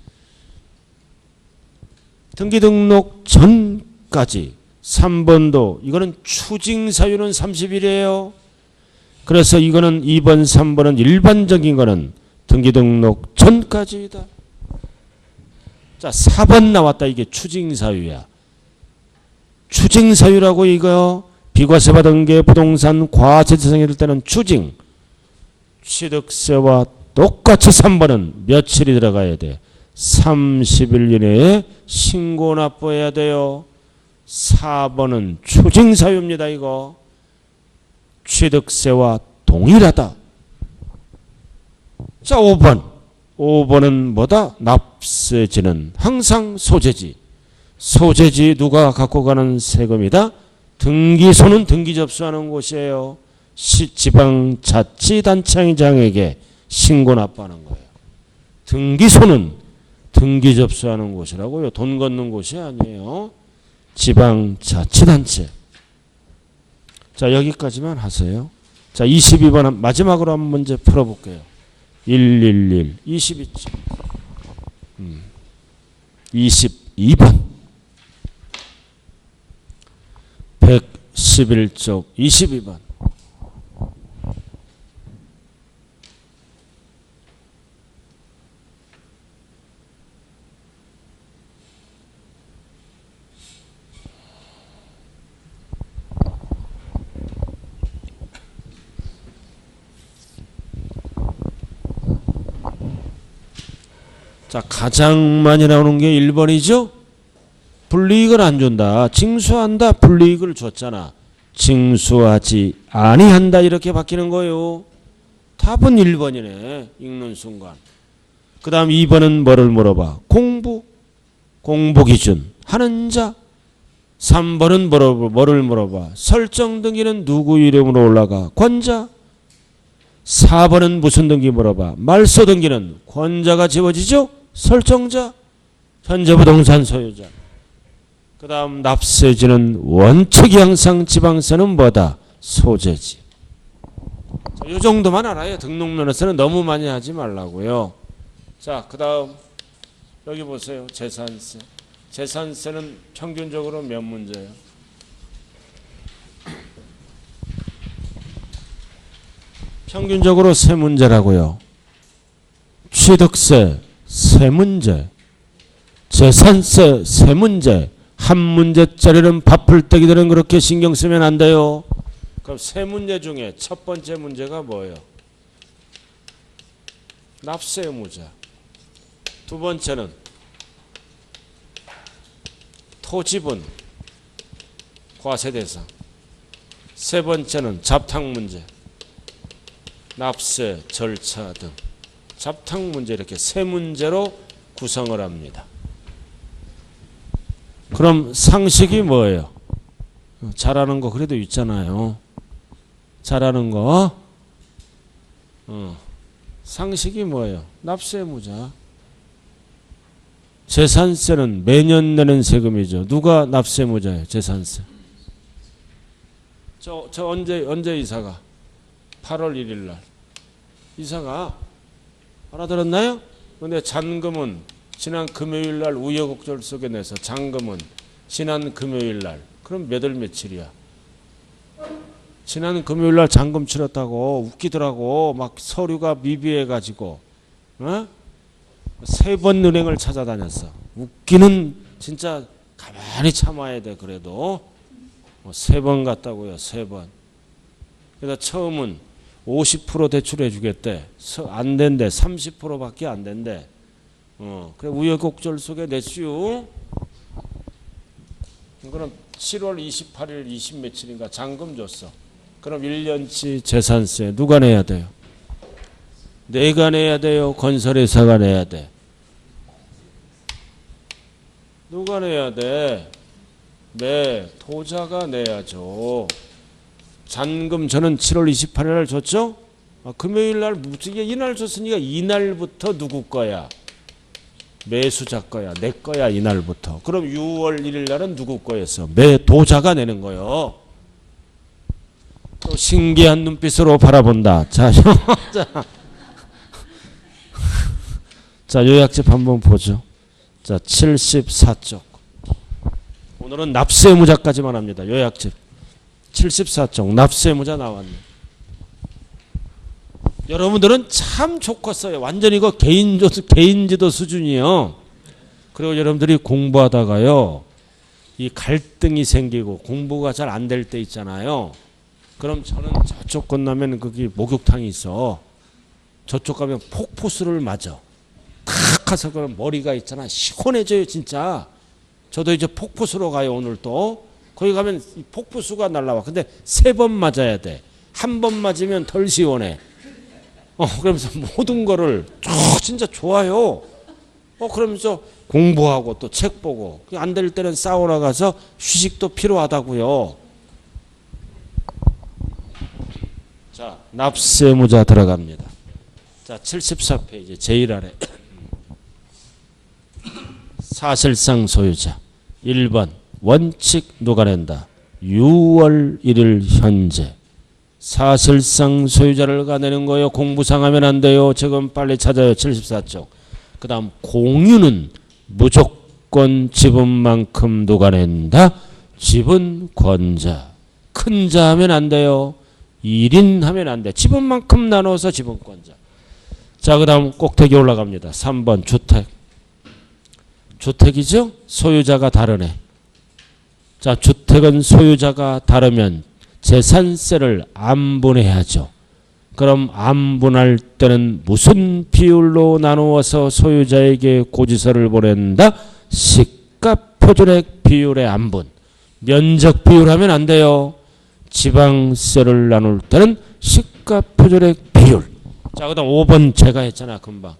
등기 등록 전까지. 3번도 이거는 추징 사유는 30일이에요. 그래서 이거는 2번, 3번은 일반적인 거는 등기 등록 전까지다. 자, 4번 나왔다. 이게 추징 사유야. 추징 사유라고 이거 비과세 받은 게 부동산 과세 대상이 될 때는 추징. 취득세와 똑같이 3번은 며칠이 들어가야 돼. 30일 이내에 신고 납부해야 돼요. 4번은 추징 사유입니다. 이거. 취득세와 동일하다. 자, 5번. 5번은 뭐다? 납세지는 항상 소재지. 소재지 누가 갖고 가는 세금이다? 등기소는 등기 접수하는 곳이에요. 지방자치단체장에게 신고 납부하는 거예요. 등기소는 등기 접수하는 곳이라고요. 돈 걷는 곳이 아니에요. 지방자치단체. 자, 여기까지만 하세요. 자, 22번 마지막으로 한 문제 풀어볼게요. 111 22쪽 22번 111쪽 22번. 자, 가장 많이 나오는 게 1번이죠. 불이익을 안 준다. 징수한다. 불이익을 줬잖아. 징수하지 아니한다. 이렇게 바뀌는 거예요. 답은 1번이네. 읽는 순간. 그 다음 2번은 뭐를 물어봐? 공부. 공부 기준. 하는 자. 3번은 뭐를 물어봐? 설정 등기는 누구 이름으로 올라가? 권자. 4번은 무슨 등기 물어봐? 말소 등기는 권자가 지워지죠? 설정자. 현재 부동산 소유자. 그 다음 납세지는 원칙이 항상 지방세는 뭐다? 소재지. 이 정도만 알아요. 등록면에서는 너무 많이 하지 말라고요. 자, 그 다음 여기 보세요. 재산세. 재산세는 평균적으로 몇 문제예요? 평균적으로 3문제라고요. 취득세 3문제, 재산세 3문제, 한 문제짜리는 밥풀떼기들은 그렇게 신경 쓰면 안 돼요. 그럼 3문제 중에 첫 번째 문제가 뭐예요? 납세 의무자. 두 번째는 토지분 과세 대상. 세 번째는 잡탁 문제. 납세 절차 등 잡탁 문제 이렇게 3문제로 구성을 합니다. 그럼 상식이 뭐예요? 잘하는 거 그래도 있잖아요. 잘하는 거. 상식이 뭐예요? 납세 의무자. 재산세는 매년 내는 세금이죠. 누가 납세 의무자예요? 재산세. 저 언제 이사가? 8월 1일 날. 이사가 알아들었나요? 근데 잔금은 지난 금요일 날 우여곡절 속에 내서 잔금은 지난 금요일 날. 그럼 몇 월 며칠이야? 지난 금요일 날 잔금 치렀다고 웃기더라고. 막 서류가 미비해가지고 3번 은행을 찾아다녔어. 웃기는 진짜 가만히 참아야 돼. 그래도 3번 갔다고요. 3번. 그래서 처음은 50% 대출해 주겠대. 안 된대. 30%밖에 안 된대. 그래 우여곡절 속에 냈슈. 그럼 7월 28일 20 며칠인가 잔금 줬어. 그럼 1년치 재산세 누가 내야 돼요? 내가 내야 돼요? 건설회사가 내야 돼? 누가 내야 돼? 네, 도자가 내야죠. 잔금 저는 7월 28일 날 줬죠? 금요일 날 이날 줬으니까 이날부터 누구 거야? 매수자 거야. 내 거야 이날부터. 그럼 6월 1일 날은 누구 거였어? 매도자가 내는 거요. 또 신기한 눈빛으로 바라본다. 자, 자 요약집 한번 보죠. 자 74쪽. 오늘은 납세무자까지만 합니다. 요약집 74쪽 납세무자 나왔네. 여러분들은 참 좋겠어요. 완전히 이거 개인지도 수준이요. 그리고 여러분들이 공부하다가요, 이 갈등이 생기고 공부가 잘 안 될 때 있잖아요. 그럼 저는 저쪽 끝나면 거기 목욕탕이 있어. 저쪽 가면 폭포수를 맞아. 탁 가서 그럼 머리가 있잖아. 시원해져요 진짜. 저도 이제 폭포수로 가요 오늘 또. 거기 가면 폭포수가 날라와. 근데 3번 맞아야 돼. 한 번 맞으면 덜 시원해. 그러면서 모든 거를 진짜 좋아요. 그러면서 공부하고 또 책 보고. 안 될 때는 사우나 가서 휴식도 필요하다고요. 자, 납세무자 들어갑니다. 자, 74페이지 제일 아래. 사실상 소유자 1번 원칙 누가 낸다. 6월 1일 현재 사실상 소유자를 가내는 거예요. 공부상 하면 안 돼요. 지금 빨리 찾아요. 74쪽. 그 다음 공유는 무조건 지분만큼 누가 낸다. 지분권자. 큰 자 하면 안 돼요. 1인 하면 안 돼. 지분만큼 나눠서 지분권자. 자, 그 다음 꼭대기 올라갑니다. 3번 주택. 주택이죠? 소유자가 다르네. 자, 주택은 소유자가 다르면 재산세를 안분해야죠. 그럼 안분할 때는 무슨 비율로 나누어서 소유자에게 고지서를 보낸다? 시가표준액 비율의 안분. 면적 비율 하면 안 돼요. 지방세를 나눌 때는 시가표준액 비율. 자, 그 다음 5번 제가 했잖아 금방.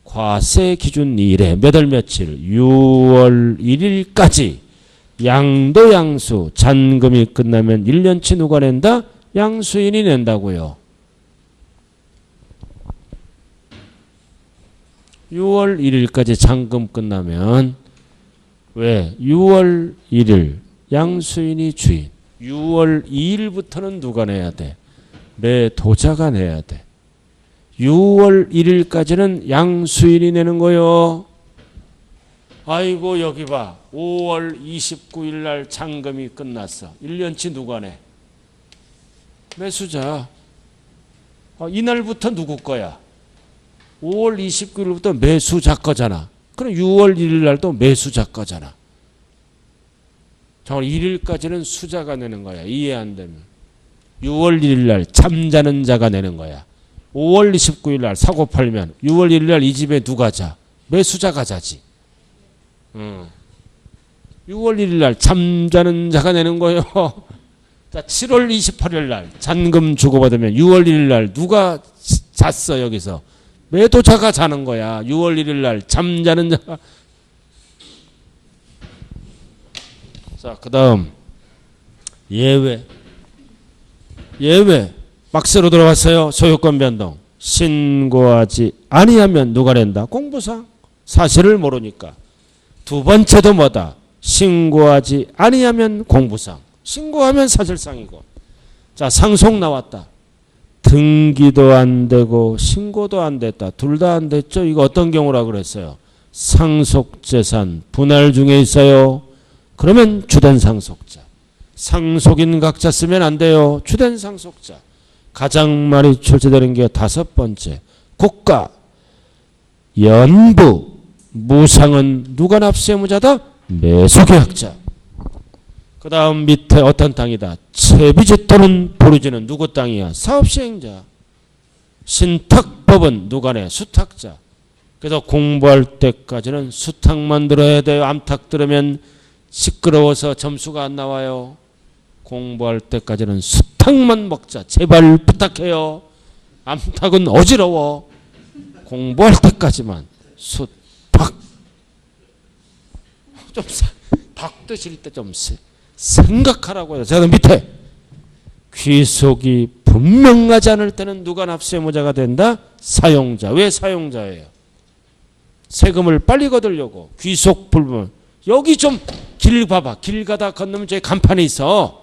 과세 기준 일에 몇 월 며칠 6월 1일까지 양도양수 잔금이 끝나면 1년치 누가 낸다? 양수인이 낸다고요. 6월 1일까지 잔금 끝나면 왜? 6월 1일 양수인이 주인. 6월 2일부터는 누가 내야 돼? 매도자가 내야 돼. 6월 1일까지는 양수인이 내는 거요. 아이고 여기 봐. 5월 29일 날 잔금이 끝났어. 1년치 누가 내? 매수자. 이날부터 누구 거야? 5월 29일부터 매수자 거잖아. 그럼 6월 1일 날도 매수자 거잖아. 정말 1일까지는 수자가 내는 거야. 이해 안 되면. 6월 1일 날 잠자는 자가 내는 거야. 5월 29일 날 사고 팔면 6월 1일 날 이 집에 누가 자? 매수자가 자지. 6월 1일 날 잠자는 자가 내는 거예요. 자, 7월 28일 날 잔금 주고받으면 6월 1일 날 누가 잤어 여기서? 매도자가 자는 거야. 6월 1일 날 잠자는 자가. 자, 그 다음 예외. 예외. 막세로 들어갔어요. 소유권 변동. 신고하지 아니하면 누가 낸다? 공부상. 사실을 모르니까. 두 번째도 뭐다? 신고하지 아니하면 공부상. 신고하면 사실상이고. 자, 상속 나왔다. 등기도 안 되고 신고도 안 됐다. 둘 다 안 됐죠? 이거 어떤 경우라 그랬어요? 상속재산 분할 중에 있어요. 그러면 주된 상속자. 상속인 각자 쓰면 안 돼요. 주된 상속자. 가장 많이 출제되는 게 5번째. 국가, 연부, 무상은 누가 납세무자다? 매수계약자. 그 다음 밑에 어떤 땅이다? 채비지 또는 보류지는 누구 땅이야? 사업시행자. 신탁법은 누가 내? 수탁자. 그래서 공부할 때까지는 수탁만 들어야 돼요. 암탉 들으면 시끄러워서 점수가 안 나와요. 공부할 때까지는 수탁만 먹자. 제발 부탁해요. 암탉은 어지러워. 공부할 때까지만 수탁. 좀 닭 드실 때 좀 생각하라고요. 제가 밑에 귀속이 분명하지 않을 때는 누가 납세의무자가 된다? 사용자. 왜 사용자예요? 세금을 빨리 거두려고. 귀속 불분. 여기 좀 길 봐봐. 길 가다 건너면 저기 간판이 있어.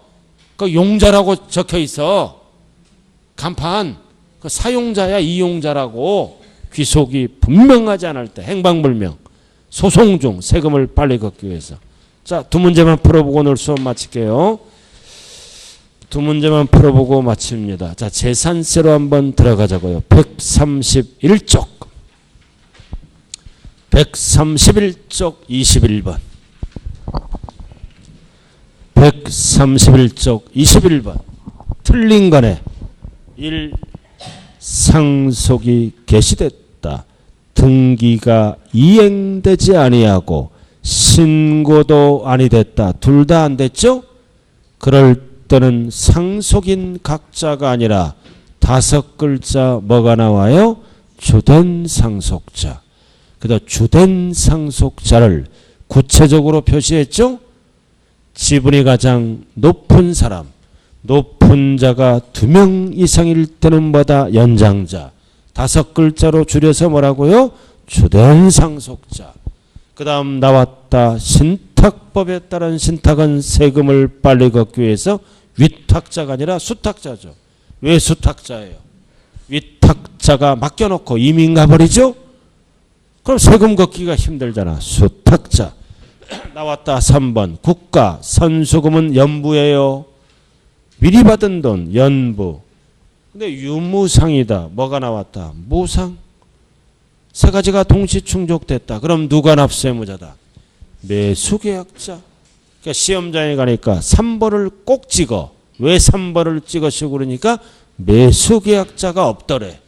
그 용자라고 적혀 있어. 간판. 그 사용자야 이용자라고. 귀속이 분명하지 않을 때 행방불명. 소송 중 세금을 빨리 걷기 위해서. 자, 두 문제만 풀어보고 오늘 수업 마칠게요. 두 문제만 풀어보고 마칩니다. 자, 재산세로 한번 들어가자고요. 131쪽. 131쪽 21번. 131쪽 21번. 틀린 거네. 1. 상속이 개시됐다. 등기가 이행되지 아니하고 신고도 아니 됐다. 둘 다 안 됐죠? 그럴 때는 상속인 각자가 아니라 5글자 뭐가 나와요? 주된 상속자. 그래서 주된 상속자를 구체적으로 표시했죠? 지분이 가장 높은 사람, 높은 자가 2명 이상일 때는 뭐다? 연장자. 5글자로 줄여서 뭐라고요? 주된 상속자. 그 다음 나왔다. 신탁법에 따른 신탁은 세금을 빨리 걷기 위해서 위탁자가 아니라 수탁자죠. 왜 수탁자예요? 위탁자가 맡겨놓고 이민 가버리죠? 그럼 세금 걷기가 힘들잖아. 수탁자. 나왔다. 3번. 국가 선수금은 연부예요. 미리 받은 돈 연부. 근데 유무상이다. 뭐가 나왔다? 무상. 세 가지가 동시 충족됐다. 그럼 누가 납세의무자다? 매수계약자. 그러니까 시험장에 가니까 3번을 꼭 찍어. 왜 3번을 찍으시고 그러니까 매수계약자가 없더래.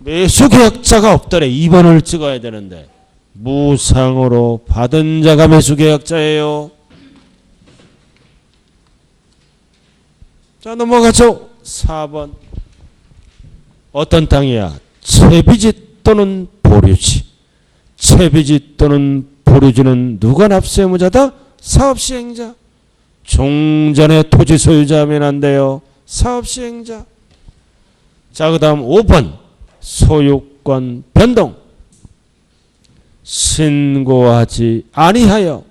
매수계약자가 없더래. 2번을 찍어야 되는데 무상으로 받은 자가 매수계약자예요. 자, 넘어가죠. 4번. 어떤 땅이야? 채비지 또는 보류지. 채비지 또는 보류지는 누가 납세의무자다? 사업시행자. 종전의 토지 소유자면 안 돼요. 사업시행자. 자, 그 다음 5번. 소유권 변동. 신고하지 아니하여.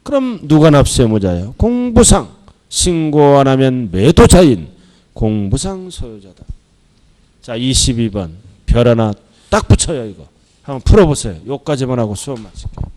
그럼 누가 납세의무자예요? 공부상. 신고 안 하면 매도자인 공부상 소유자다. 자, 22번. 별 하나 딱 붙여요. 이거 한번 풀어보세요. 요까지만 하고 수업 마칠게요.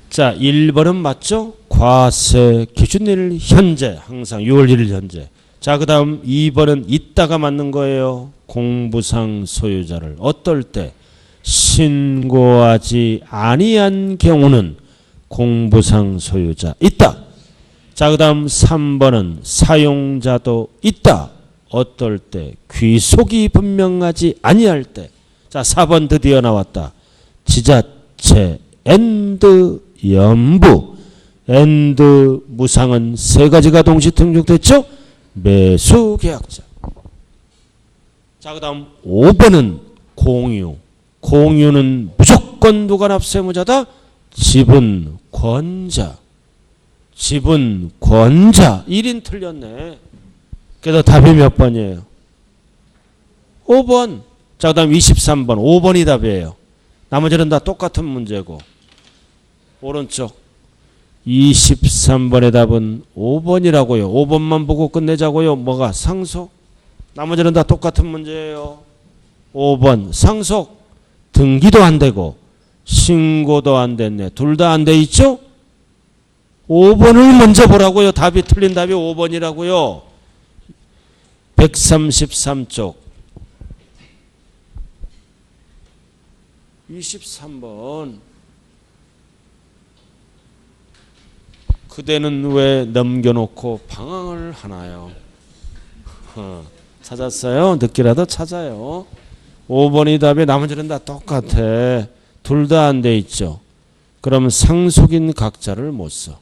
자, 1번은 맞죠? 과세 기준일 현재. 항상 6월 1일 현재. 자, 그 다음 2번은 있다가 맞는 거예요. 공부상 소유자를. 어떨 때? 신고하지 아니한 경우는 공부상 소유자 있다. 자, 그 다음 3번은 사용자도 있다. 어떨 때? 귀속이 분명하지 아니할 때. 자, 4번 드디어 나왔다. 지자체 앤드 연부. 앤드 무상은 세 가지가 동시 등록됐죠? 매수계약자. 자, 그 다음 5번은 공유. 공유는 무조건 누가 납세의무자다? 지분권자. 지분권자. 1인 틀렸네. 그래서 답이 몇 번이에요? 5번. 자, 그 다음 23번. 5번이 답이에요. 나머지는 다 똑같은 문제고. 오른쪽 23번의 답은 5번이라고요. 5번만 보고 끝내자고요. 뭐가? 상속. 나머지는 다 똑같은 문제예요. 5번 상속. 등기도 안 되고 신고도 안 됐네. 둘 다 안 돼 있죠? 5번을 먼저 보라고요. 답이 틀린 답이 5번이라고요. 133쪽 23번. 그대는 왜 넘겨놓고 방황을 하나요? 찾았어요? 늦게라도 찾아요. 5번이 답이 나머지는 다 똑같아. 둘 다 안 돼 있죠. 그럼 상속인 각자를 못 써.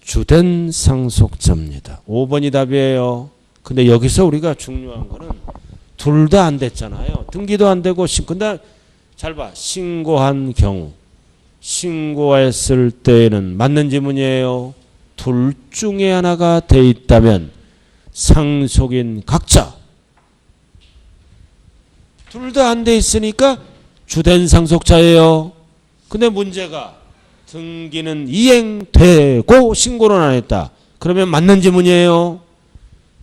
주된 상속자입니다. 5번이 답이에요. 근데 여기서 우리가 중요한 거는 둘 다 안 됐잖아요. 등기도 안 되고 근데 잘 봐. 신고한 경우. 신고했을 때에는 맞는 지문이에요. 둘 중에 하나가 돼 있다면 상속인 각자. 둘 다 안 돼 있으니까 주된 상속자예요. 근데 문제가 등기는 이행되고 신고는 안 했다. 그러면 맞는 지문이에요.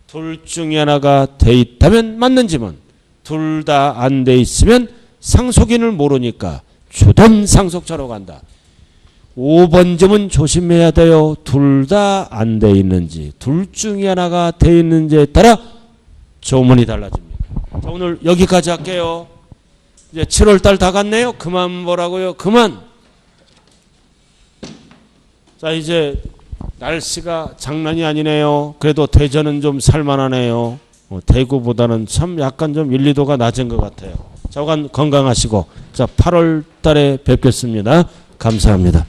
둘 중에 하나가 돼 있다면 맞는 지문. 둘 다 안 돼 있으면 상속인을 모르니까 주된 상속자로 간다. 5번 지문 조심해야 돼요. 둘 다 안 돼 있는지 둘 중에 하나가 돼 있는지에 따라 조문이 달라집니다. 자, 오늘 여기까지 할게요. 이제 7월달 다 갔네요. 그만 보라고요. 그만. 자, 이제 날씨가 장난이 아니네요. 그래도 대전은 좀 살만하네요. 대구보다는 참 약간 좀 1, 2도가 낮은 것 같아요. 자, 건강하시고 자 8월 달에 뵙겠습니다. 감사합니다.